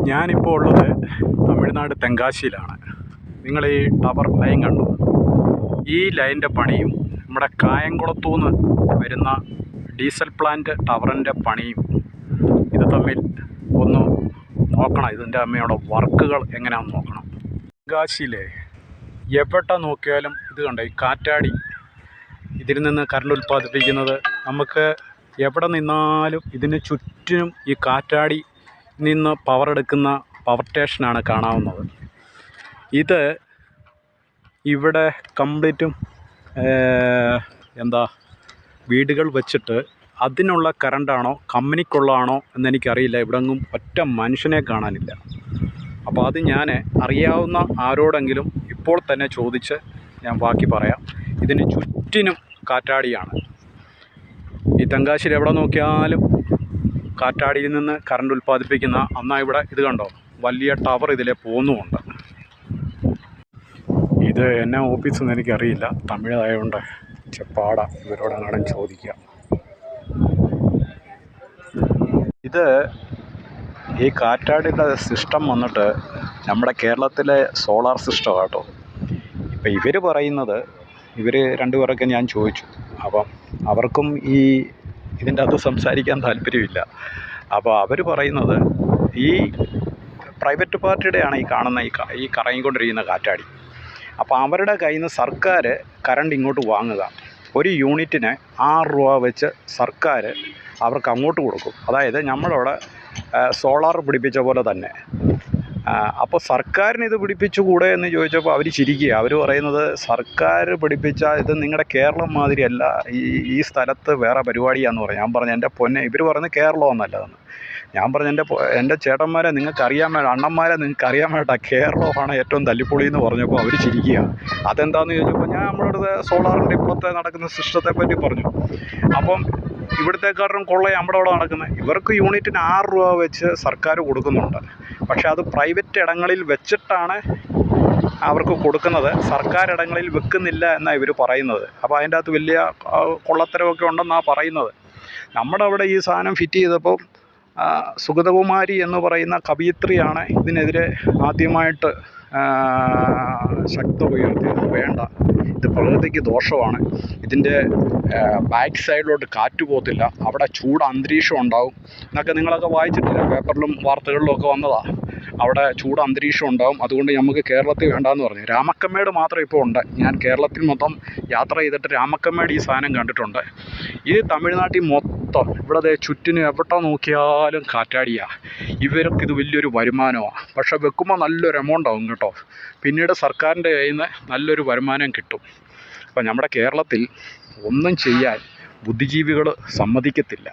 ഞാനിപ്പോൾ ഉള്ളത് തമിഴ്നാട് തെങ്കാശിയിലാണ്. നിങ്ങൾ ഈ ടവർ ലൈൻ കണ്ടു. ഈ ലൈനിൻ്റെ പണിയും നമ്മുടെ കായംകുളത്തുനിന്ന് വരുന്ന ഡീസൽ പ്ലാന്റ് ടവറിൻ്റെ പണിയും ഇത് തമ്മിൽ ഒന്ന് നോക്കണം. ഇതിൻ്റെ അമ്മയുടെ വർക്കുകൾ എങ്ങനെയാണെന്ന് നോക്കണം. തെങ്കാശിയിലെ എവിടെ നോക്കിയാലും ഇത് കണ്ടോ, ഈ കാറ്റാടി ഇതിൽ നിന്ന് കറണ്ട് ഉൽപ്പാദിപ്പിക്കുന്നത്. നമുക്ക് എവിടെ നിന്നാലും ഇതിന് ചുറ്റിനും ഈ കാറ്റാടി നിന്ന് പവർ എടുക്കുന്ന പവർ സ്റ്റേഷനാണ് കാണാവുന്നത്. ഇത് ഇവിടെ കംപ്ലീറ്റും വീടുകൾ വെച്ചിട്ട് അതിനുള്ള കറണ്ടാണോ കമ്പനിക്കുള്ളതാണോ എന്നെനിക്കറിയില്ല. ഇവിടെങ്ങും ഒറ്റ മനുഷ്യനെ കാണാനില്ല. അപ്പോൾ അത് ഞാൻ അറിയാവുന്ന ആരോടെങ്കിലും ഇപ്പോൾ തന്നെ ചോദിച്ച് ഞാൻ ബാക്കി പറയാം. ഇതിന് ചുറ്റിനും കാറ്റാടിയാണ്. ഈ തെങ്കാശിയിൽ എവിടെ നോക്കിയാലും കാറ്റാടിയിൽ നിന്ന് കറണ്ട് ഉൽപ്പാദിപ്പിക്കുന്ന. എന്നാൽ ഇവിടെ ഇത് കണ്ടോ, വലിയ ടവർ ഇതിലെ പോകുന്നുമുണ്ട്. ഇത് എന്നെ ഓഫീസെന്ന് എനിക്കറിയില്ല, തമിഴായതുകൊണ്ട് ചെപ്പാട ഇവരോടെങ്ങാനും ചോദിക്കുക. ഇത് ഈ കാറ്റാടിയുടെ സിസ്റ്റം വന്നിട്ട് നമ്മുടെ കേരളത്തിലെ സോളാർ സിസ്റ്റം കേട്ടോ. ഇപ്പം ഇവർ പറയുന്നത്, ഇവർ രണ്ടുപേരൊക്കെ ഞാൻ ചോദിച്ചു. അപ്പം അവർക്കും ഈ ഇതിൻ്റെ അകത്ത് സംസാരിക്കാൻ താല്പര്യമില്ല. അപ്പോൾ അവർ പറയുന്നത് ഈ പ്രൈവറ്റ് പാർട്ടിയുടെയാണ് ഈ കാണുന്ന ഈ കറങ്ങിക്കൊണ്ടിരിക്കുന്ന കാറ്റാടി. അപ്പോൾ അവരുടെ കയ്യിൽ നിന്ന് സർക്കാർ കറണ്ട് ഇങ്ങോട്ട് വാങ്ങുക. ഒരു യൂണിറ്റിന് 6 രൂപ വെച്ച് സർക്കാർ അവർക്ക് അങ്ങോട്ട് കൊടുക്കും. അതായത് നമ്മളവിടെ സോളാർ പിടിപ്പിച്ച പോലെ തന്നെ. അപ്പോൾ സർക്കാരിന് ഇത് പിടിപ്പിച്ചുകൂടെ എന്ന് ചോദിച്ചപ്പോൾ അവർ ചിരിക്കുക. അവർ പറയുന്നത് സർക്കാർ പിടിപ്പിച്ച ഇത് നിങ്ങളുടെ കേരളം മാതിരിയല്ല, ഈ സ്ഥലത്ത് വേറെ പരിപാടിയാണെന്ന് പറഞ്ഞു. ഞാൻ പറഞ്ഞു എൻ്റെ പൊന്നെ, ഇവർ പറയുന്നത് കേരളം നല്ലതെന്ന്. ഞാൻ പറഞ്ഞു എൻ്റെ ചേട്ടന്മാരെ നിങ്ങൾക്കറിയാൻ വേണ്ട, അണ്ണന്മാരെ നിങ്ങൾക്കറിയാൻ വേണ്ട, കേരളമാണ് ഏറ്റവും തല്ലിപ്പൊളി എന്ന് പറഞ്ഞപ്പോൾ അവർ ചിരിക്കുക. അതെന്താണെന്ന് ചോദിച്ചപ്പോൾ ഞാൻ നമ്മളടുത്ത് സോളാറിൻ്റെ ഇപ്പോഴത്തെ നടക്കുന്ന സിസ്റ്റത്തെ പറ്റി പറഞ്ഞു. അപ്പം ഇവിടുത്തെക്കാട്ടും കൊള്ള നമ്മുടെ അവിടെ നടക്കുന്നത്. ഇവർക്ക് യൂണിറ്റിന് 6 രൂപ വെച്ച് സർക്കാർ കൊടുക്കുന്നുണ്ട്. പക്ഷേ അത് പ്രൈവറ്റ് ഇടങ്ങളിൽ വെച്ചിട്ടാണ് അവർക്ക് കൊടുക്കുന്നത്, സർക്കാർ ഇടങ്ങളിൽ വെക്കുന്നില്ല എന്നാണ് ഇവർ പറയുന്നത്. അപ്പോൾ അതിൻ്റെ അകത്ത് വലിയ കൊള്ളത്തരമൊക്കെ ഉണ്ടെന്നാണ് പറയുന്നത്. നമ്മുടെ അവിടെ ഈ സാധനം ഫിറ്റ് ചെയ്തപ്പോൾ സുഗതകുമാരി എന്ന് പറയുന്ന കവയിത്രിയാണ് ഇതിനെതിരെ ആദ്യമായിട്ട് ശക്തി ഉയർത്തിയത്. വേണ്ട, ഇത് പ്രകൃതിക്ക് ദോഷമാണ്, ഇതിൻ്റെ ബാക്ക് സൈഡിലോട്ട് കാറ്റ് പോകത്തില്ല, അവിടെ ചൂട് അന്തരീക്ഷം ഉണ്ടാവും എന്നൊക്കെ നിങ്ങളൊക്കെ വായിച്ചിട്ടില്ല, പേപ്പറിലും വാർത്തകളിലും ഒക്കെ വന്നതാണ്. അവിടെ ചൂട് അന്തരീക്ഷം ഉണ്ടാവും, അതുകൊണ്ട് നമുക്ക് കേരളത്തിൽ വേണ്ടാന്ന് പറഞ്ഞു. രാമക്കമ്മേട് മാത്രം ഇപ്പോൾ ഉണ്ട്. ഞാൻ കേരളത്തിൽ മൊത്തം യാത്ര ചെയ്തിട്ട് രാമക്കമ്മേട് ഈ സാധനം കണ്ടിട്ടുണ്ട്. ഈ തമിഴ്നാട്ടിൽ മൊത്തം ഇവിടെ ചുറ്റിനും എവിടെ നോക്കിയാലും കാറ്റാടിയാണ്. ഇവർക്കിത് വലിയൊരു വരുമാനമാണ്. പക്ഷേ വെക്കുമ്പോൾ നല്ലൊരു എമൗണ്ട് ആവും കേട്ടോ. പിന്നീട് സർക്കാരിൻ്റെ കയ്യിൽ നിന്ന് നല്ലൊരു വരുമാനം കിട്ടും. അപ്പം നമ്മുടെ കേരളത്തിൽ ഒന്നും ചെയ്യാൻ ബുദ്ധിജീവികൾ സമ്മതിക്കത്തില്ല.